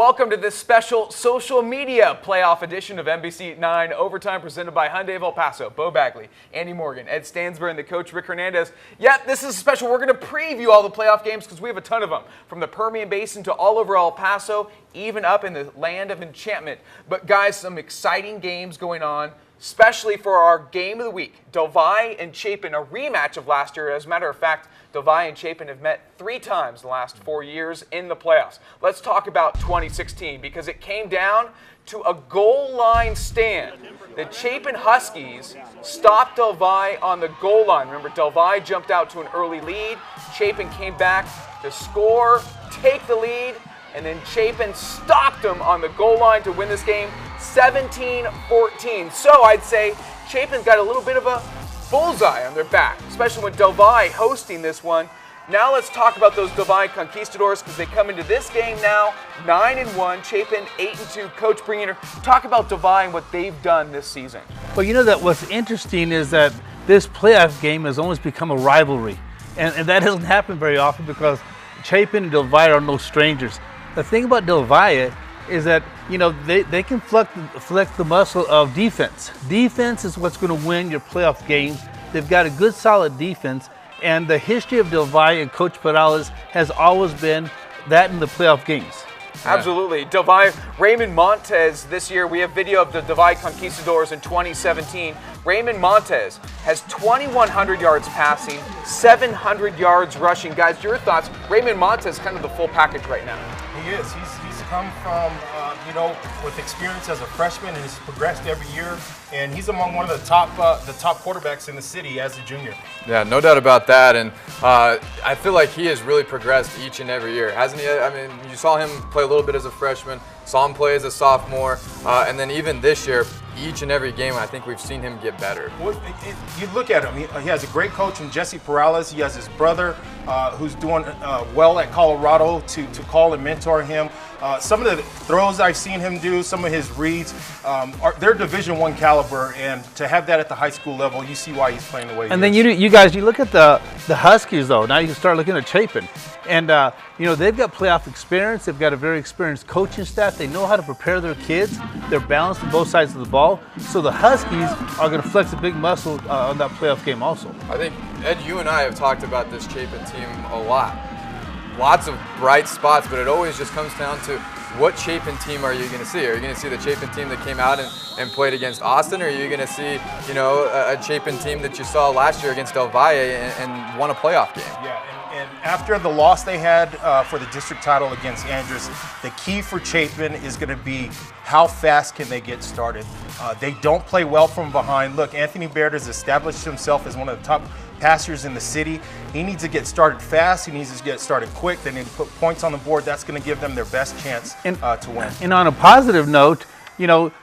Welcome to this special social media playoff edition of NBC9 Overtime presented by Hyundai of El Paso. Bo Bagley, Andy Morgan, Ed Stansbury, and the coach Rick Hernandez. Yep, this is special. We're going to preview all the playoff games because we have a ton of them. From the Permian Basin to all over El Paso, even up in the land of enchantment. But guys, some exciting games going on, especially for our game of the week. Del Valle and Chapin, a rematch of last year. As a matter of fact, Del Valle and Chapin have met 3 times in the last 4 years in the playoffs. Let's talk about 2016 because it came down to a goal line stand. The Chapin Huskies stopped Del Valle on the goal line. Remember, Del Valle jumped out to an early lead. Chapin came back to score, take the lead, and then Chapin stopped them on the goal line to win this game 17-14. So I'd say Chapin's got a little bit of a bullseye on their back, especially with Del Valle hosting this one. Now let's talk about those Del Valle Conquistadors because they come into this game now 9-1, Chapin 8-2. Coach Bringer, talk about Del Valle and what they've done this season. Well, you know that what's interesting is that this playoff game has almost become a rivalry, and that doesn't happen very often because Chapin and Del Valle are no strangers. The thing about Del Valle is that, you know, they can flex the muscle of defense. Defense is what's going to win your playoff games. They've got a good, solid defense, and the history of Del Valle and Coach Perales has always been that in the playoff games. Absolutely. Del Valle, Raymond Montez this year, we have video of the Del Valle Conquistadors in 2017. Raymond Montez has 2,100 yards passing, 700 yards rushing. Guys, your thoughts? Raymond Montez is kind of the full package right now. He is. He's come from, with experience as a freshman, and he's progressed every year. And he's among one of the top quarterbacks in the city as a junior. Yeah, no doubt about that. And I feel like he has really progressed each and every year, hasn't he? I mean, you saw him play a little bit as a freshman, saw him play as a sophomore, and then even this year, each and every game, I think we've seen him get better. Well, you look at him, he has a great coach in Jesse Perales. He has his brother who's doing well at Colorado to call and mentor him. Some of the throws I've seen him do, some of his reads, they're Division I caliber, and to have that at the high school level, you see why he's playing the way he is. And then you guys, you look at the Huskies, though. Now you can start looking at Chapin. And, they've got playoff experience. They've got a very experienced coaching staff. They know how to prepare their kids. They're balanced on both sides of the ball. So the Huskies are going to flex a big muscle on that playoff game also. I think, Ed, you and I have talked about this Chapin team a lot. Lots of bright spots, but it always just comes down to what Chapin team are you going to see? Are you going to see the Chapin team that came out and played against Austin, or are you going to see, a Chapin team that you saw last year against Del Valle and won a playoff game? Yeah, and after the loss they had for the district title against Andrews, the key for Chapin is going to be how fast can they get started. They don't play well from behind. Look, Anthony Baird has established himself as one of the top passers in the city. He needs to get started fast. He needs to get started quick. They need to put points on the board. That's going to give them their best chance to win. And on a positive note,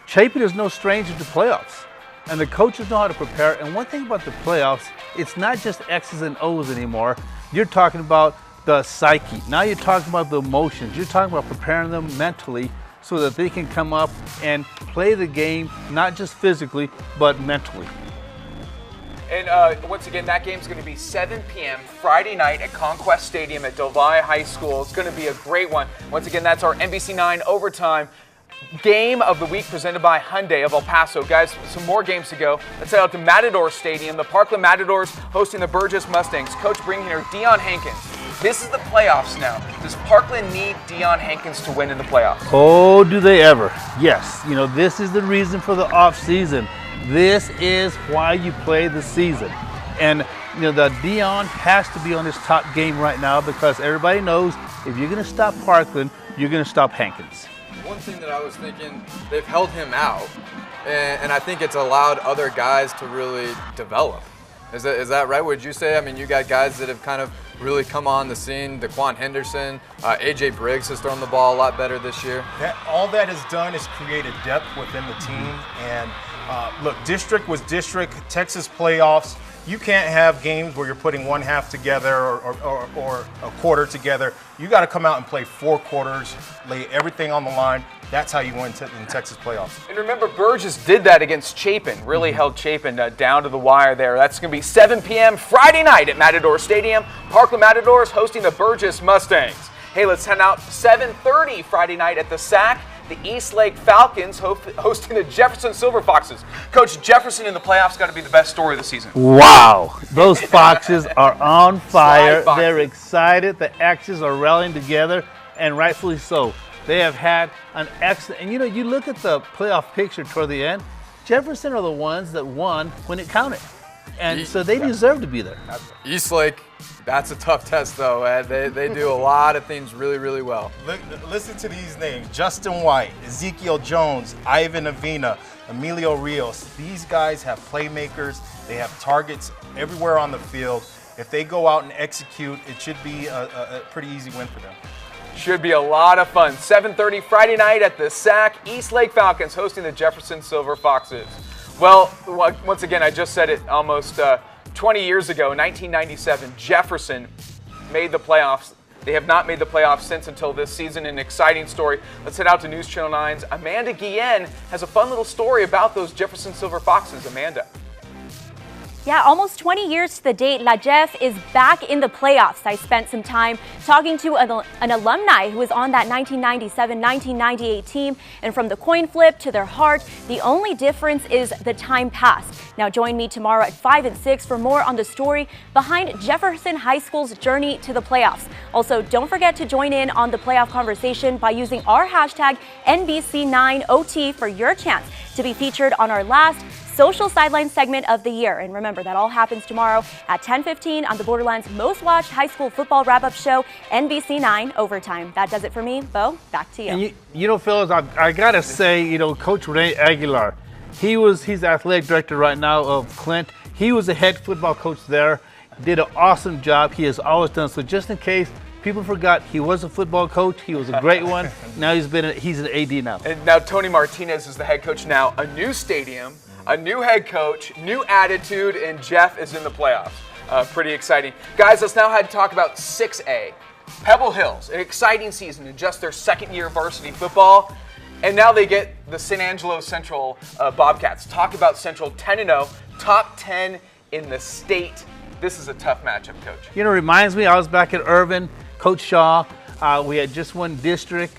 Chapin is no stranger to playoffs. And the coaches know how to prepare. And one thing about the playoffs, it's not just X's and O's anymore. You're talking about the psyche. Now you're talking about the emotions. You're talking about preparing them mentally so that they can come up and play the game, not just physically, but mentally. And once again, that game's going to be 7 p.m. Friday night at Conquest Stadium at Del Valle High School. It's going to be a great one. Once again, that's our NBC9 Overtime Game of the Week presented by Hyundai of El Paso. Guys, some more games to go. Let's head out to Matador Stadium. The Parkland Matadors hosting the Burgess Mustangs. Coach Bringer, Deion Hankins. This is the playoffs now. Does Parkland need Deion Hankins to win in the playoffs? Oh, do they ever? Yes. This is the reason for the off season. This is why you play the season. And, the Deion has to be on his top game right now because everybody knows if you're going to stop Parkland, you're going to stop Hankins. One thing that I was thinking, they've held him out, and I think it's allowed other guys to really develop. Is that right? Would you say? I mean, you got guys that have kind of really come on the scene. Daquan Henderson, AJ Briggs has thrown the ball a lot better this year. All that has done is created depth within the team. And look, district was district, Texas playoffs. You can't have games where you're putting one half together or a quarter together. You got to come out and play 4 quarters, lay everything on the line. That's how you win in Texas playoffs. And remember, Burgess did that against Chapin, really held Chapin down to the wire there. That's going to be 7 p.m. Friday night at Matador Stadium. Parkland Matadors hosting the Burgess Mustangs. Hey, let's head out 7:30 Friday night at the SAC. The East Lake Falcons hosting the Jefferson Silver Foxes. Coach, Jefferson in the playoffs got to be the best story of the season. Wow, those Foxes are on fire. Foxes. They're excited. The X's are rallying together, and rightfully so. They have had an excellent, and you look at the playoff picture toward the end, Jefferson are the ones that won when it counted. And so they deserve to be there. East Lake, that's a tough test, though. They do a lot of things really, really well. Listen to these names: Justin White, Ezekiel Jones, Ivan Avina, Emilio Rios. These guys have playmakers. They have targets everywhere on the field. If they go out and execute, it should be a pretty easy win for them. Should be a lot of fun. 7:30 Friday night at the SAC. East Lake Falcons hosting the Jefferson Silver Foxes. Well, once again, I just said it almost 20 years ago, 1997, Jefferson made the playoffs. They have not made the playoffs since until this season. An exciting story. Let's head out to News Channel 9's Amanda Guillen has a fun little story about those Jefferson Silver Foxes. Amanda. Yeah, almost 20 years to the date, La Jeff is back in the playoffs. I spent some time talking to an alumni who was on that 1997-1998 team, and from the coin flip to their heart, the only difference is the time passed. Now join me tomorrow at 5 and 6 for more on the story behind Jefferson High School's journey to the playoffs. Also, don't forget to join in on the playoff conversation by using our hashtag NBC9OT for your chance to be featured on our last Social Sideline segment of the year. And remember, that all happens tomorrow at 10:15 on the Borderlands' most watched high school football wrap-up show, NBC9 Overtime. That does it for me. Bo, back to you. And you know, fellas, I got to say, Coach Rene Aguilar, he's the athletic director right now of Clint. He was the head football coach there, did an awesome job. He has always done so. Just in case people forgot, he was a football coach. He was a great one. Now he's an AD now. And now Tony Martinez is the head coach now. A new stadium, a new head coach, new attitude, and Jeff is in the playoffs. Pretty exciting. Guys, let's now head to talk about 6A. Pebble Hills, an exciting season in just their second year of varsity football. And now they get the San Angelo Central Bobcats. Talk about Central 10-0, top 10 in the state. This is a tough matchup, Coach. Reminds me, I was back at Irvin, Coach Shaw. We had just won district.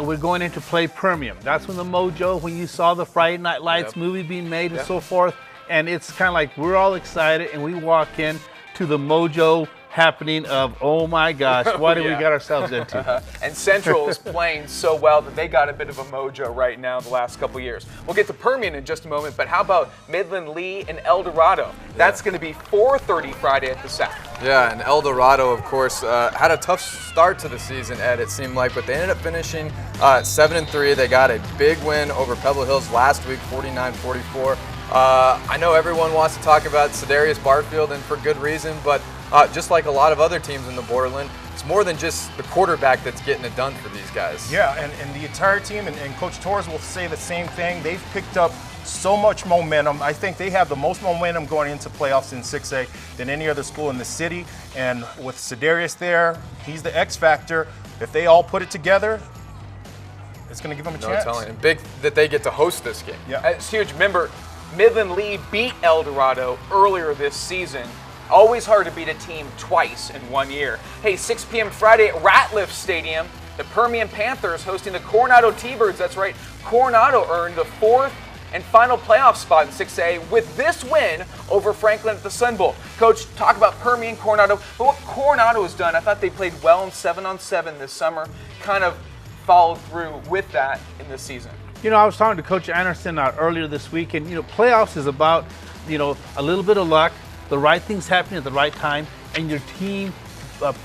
We're going in to play Permian. That's when the mojo, when you saw the Friday Night Lights movie being made and so forth. And it's kind of like we're all excited and we walk in to the mojo happening of, oh my gosh, what did we get ourselves into? And Central is playing so well that they got a bit of a mojo right now the last couple years. We'll get to Permian in just a moment, but how about Midland Lee and El Dorado? That's going to be 4:30 Friday at the SAC. Yeah, and El Dorado, of course, had a tough start to the season, Ed, it seemed like, but they ended up finishing 7-3. They got a big win over Pebble Hills last week, 49-44. I know everyone wants to talk about Cedarius Barfield, and for good reason, but just like a lot of other teams in the Borderland, it's more than just the quarterback that's getting it done for these guys. Yeah, and the entire team, and Coach Torres will say the same thing. They've picked up so much momentum. I think they have the most momentum going into playoffs in 6A than any other school in the city. And with Cedarius there, he's the X factor. If they all put it together, it's going to give them a chance. No telling. And big that they get to host this game. Yeah. It's huge. Remember, Midland Lee beat El Dorado earlier this season. Always hard to beat a team twice in 1 year. Hey, 6 p.m. Friday at Ratliff Stadium, the Permian Panthers hosting the Coronado T-Birds. That's right, Coronado earned the 4th and final playoff spot in 6A with this win over Franklin at the Sun Bowl. Coach, talk about Permian, Coronado, but what Coronado has done, I thought they played well in 7-on-7 this summer, kind of followed through with that in this season. I was talking to Coach Anderson earlier this week, and playoffs is about, a little bit of luck, the right things happening at the right time, and your team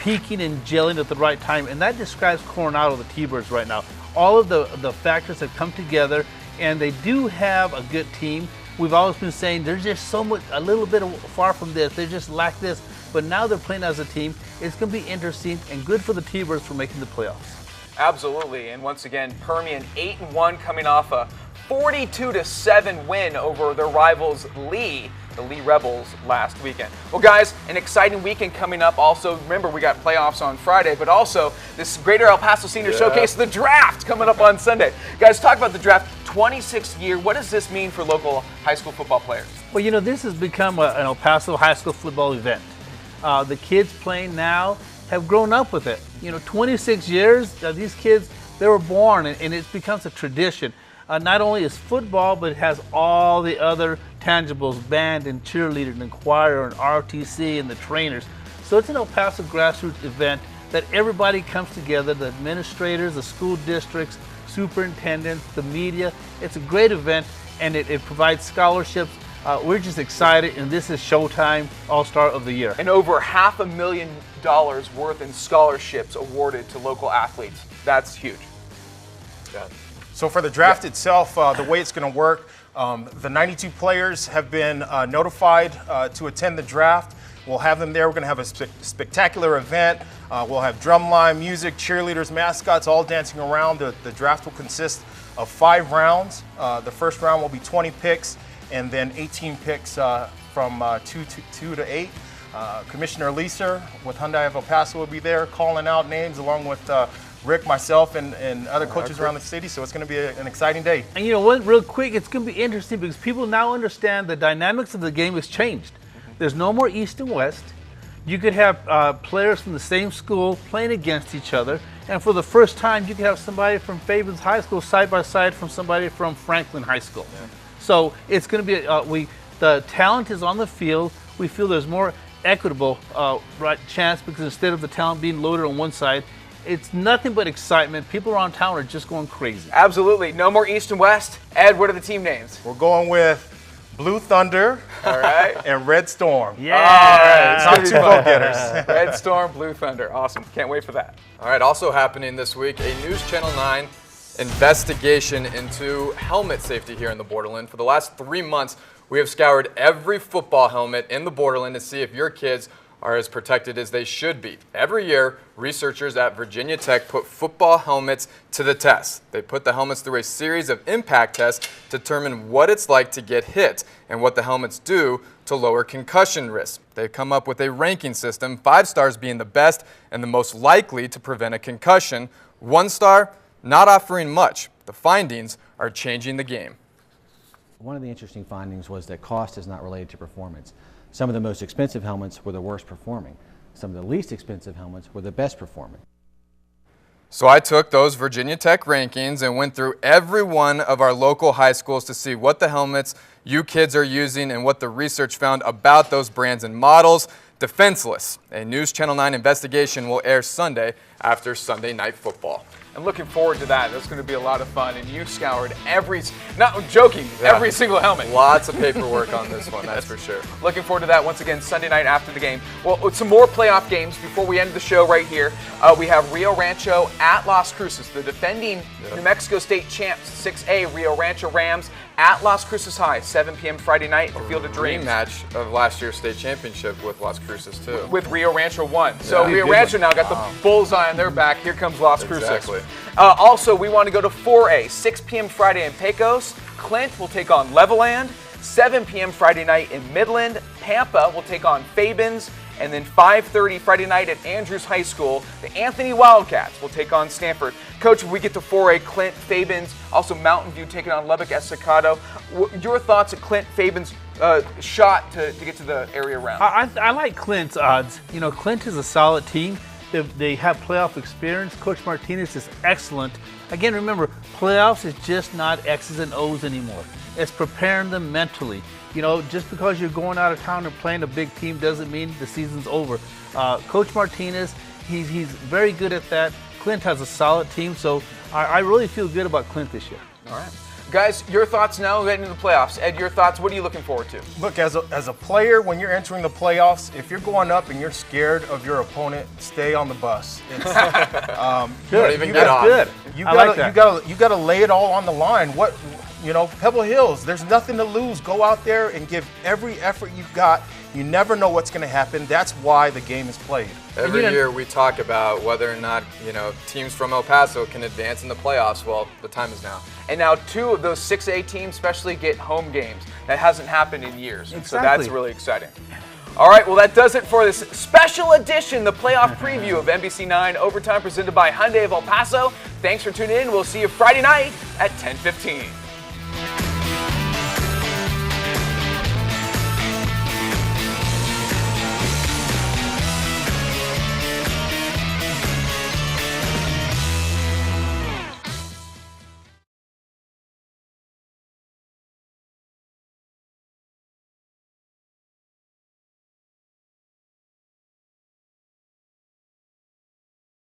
peaking and gelling at the right time. And that describes Coronado, the T-Birds right now. All of the factors have come together, and they do have a good team. We've always been saying they're just somewhat, a little bit far from this. They just lack this. But now they're playing as a team. It's going to be interesting and good for the T-Birds for making the playoffs. Absolutely. And once again, Permian 8-1 coming off a 42-7 win over their rivals Lee, the Lee Rebels, last weekend. Well, guys, an exciting weekend coming up. Also, remember, we got playoffs on Friday, but also this Greater El Paso Senior Showcase, the draft, coming up on Sunday. Guys, talk about the draft. 26th year. What does this mean for local high school football players? Well, this has become an El Paso high school football event. The kids playing now, have grown up with it. 26 years, these kids, they were born, and it becomes a tradition. Not only is football, but it has all the other tangibles, band and cheerleader and choir and ROTC and the trainers. So it's an El Paso grassroots event that everybody comes together, the administrators, the school districts, superintendents, the media. It's a great event, and it provides scholarships. We're just excited, and this is Showtime All-Star of the Year. And over $500,000 worth in scholarships awarded to local athletes. That's huge. Yeah. So for the draft itself, the way it's going to work, the 92 players have been notified to attend the draft. We'll have them there. We're going to have a spectacular event. We'll have drumline, music, cheerleaders, mascots, all dancing around. The draft will consist of 5 rounds. The first round will be 20 picks, and then 18 picks from 2 to 8. Commissioner Leeser with Hyundai of El Paso will be there calling out names along with Rick, myself, and other coaches around the city. So it's going to be an exciting day. And what, real quick, it's going to be interesting because people now understand the dynamics of the game has changed. There's no more East and West. You could have players from the same school playing against each other. And for the first time, you could have somebody from Fabens High School side by side from somebody from Franklin High School. Yeah. So it's going to be, the talent is on the field. We feel there's more equitable chance because instead of the talent being loaded on one side, it's nothing but excitement. People around town are just going crazy. Absolutely. No more East and West. Ed, what are the team names? We're going with Blue Thunder, all right, and Red Storm. Yeah, all right. Not 2 vote getters. Red Storm, Blue Thunder. Awesome. Can't wait for that. All right. Also happening this week, a News Channel 9 investigation into helmet safety here in the Borderland. For the last 3 months, we have scoured every football helmet in the Borderland to see if your kids are as protected as they should be. Every year, researchers at Virginia Tech put football helmets to the test. They put the helmets through a series of impact tests to determine what it's like to get hit and what the helmets do to lower concussion risk. They've come up with a ranking system, 5 stars being the best and the most likely to prevent a concussion. 1 star, not offering much. The findings are changing the game. One of the interesting findings was that cost is not related to performance. Some of the most expensive helmets were the worst performing. Some of the least expensive helmets were the best performing. So I took those Virginia Tech rankings and went through every one of our local high schools to see what the helmets you kids are using and what the research found about those brands and models. Defenseless, a News Channel 9 investigation will air Sunday after Sunday Night Football. I'm looking forward to that. That's going to be a lot of fun. And you scoured every single helmet. Lots of paperwork on this one, that's for sure. Looking forward to that once again Sunday night after the game. Well, with some more playoff games before we end the show right here. We have Rio Rancho at Las Cruces, the defending New Mexico State champs, 6A Rio Rancho Rams at Las Cruces High, 7 p.m. Friday night at the Field of Dreams. Rematch of last year's state championship with Las Cruces too. With Rio Rancho won. So Rio Rancho now got the bullseye on their back. Here comes Las Cruces. Exactly. Also, we want to go to 4A, 6 p.m. Friday in Pecos. Clint will take on Leveland. 7 p.m. Friday night in Midland. Pampa will take on Fabens. And then 5:30 Friday night at Andrews High School, the Anthony Wildcats will take on Stanford. Coach, if we get to 4A, Clint, Fabens, also Mountain View taking on Lubbock Estacado. Your thoughts at Clint, Fabens' shot to get to the area round? I like Clint's odds. Clint is a solid team. They have playoff experience. Coach Martinez is excellent. Again, remember, playoffs is just not X's and O's anymore. It's preparing them mentally. Just because you're going out of town and playing a big team doesn't mean the season's over. Coach Martinez, he's very good at that. Clint has a solid team, so I really feel good about Clint this year. All right. Guys, your thoughts now getting into the playoffs. Ed, your thoughts, what are you looking forward to? Look, as a player, when you're entering the playoffs, if you're going up and you're scared of your opponent, stay on the bus. It's, don't even get on. Good. You gotta lay it all on the line. Pebble Hills, there's nothing to lose. Go out there and give every effort you've got. You never know what's going to happen. That's why the game is played. Every year we talk about whether or not, teams from El Paso can advance in the playoffs. Well, the time is now. And now 2 of those 6A teams especially get home games. That hasn't happened in years. Exactly. So that's really exciting. All right, well, that does it for this special edition, the playoff preview of NBC9 Overtime presented by Hyundai of El Paso. Thanks for tuning in. We'll see you Friday night at 10:15.